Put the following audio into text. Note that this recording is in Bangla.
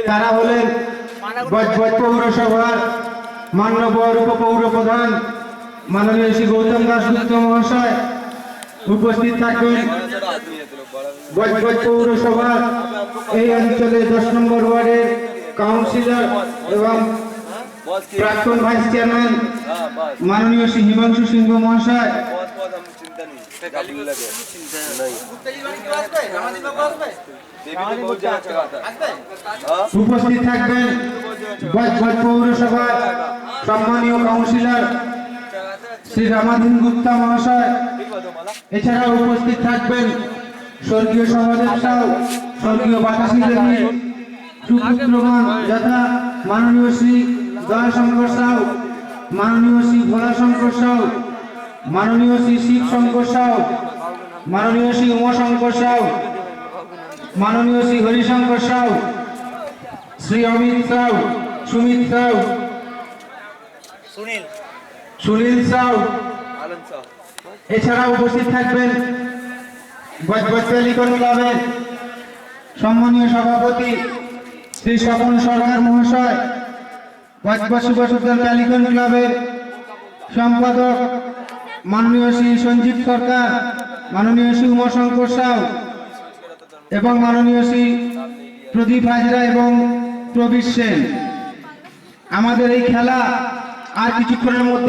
তারা হলেন বজবজ পৌরসভার মান্যবর উপপৌর প্রধান মাননীয় শ্রী গৌতম দাশগুপ্ত মহাশয়। উপস্থিত থাকবেন বজবজ পৌরসভার এই অঞ্চলে 10 নম্বর ওয়ার্ডের কাউন্সিলর এবং প্রাক্তন ভাইস চেয়ারম্যান মাননীয় শ্রী হিমাংশু সিংহ মহাশয়। উপস্থিত থাকবেন বজবজ পৌরসভার সম্মানীয় কাউন্সিলর শ্রী রামাধীন গুপ্তা মহাশয়। এছাড়াও উপস্থিত থাকবেন স্বর্গীয় সহদেব সাউ, স্বর্গীয় বাতাসী দেবী সুপুত্রগণ যথা মাননীয় শ্রী দয়াশঙ্কর সাউ, মাননীয় শ্রী ভোলাশঙ্কর সাউ, মাননীয় শ্রী শিবশঙ্কর সাউ, মাননীয় শ্রী উমাশঙ্কর সাউ, মাননীয় শ্রী হরিশঙ্কর সাউ, শ্রী অমিত সাউ, সুমিত সাউ, সুনীল সাউ। এছাড়া উপস্থিত থাকবেন বজবজ টেলিকন ক্লাবের সম্মানীয় সভাপতি শ্রী স্বপন সরকার মহাশয়, বজবজ শুভসূচন টেলিকন ক্লাবের সম্পাদক মাননীয় শ্রী সঞ্জীব সরকার, মাননীয় শ্রী উমাশঙ্কর সাউ এবং মাননীয় শ্রী প্রদীপ হাজরা এবং প্রবীর সেন। আমাদের এই খেলা আর কিছুক্ষণের মধ্যে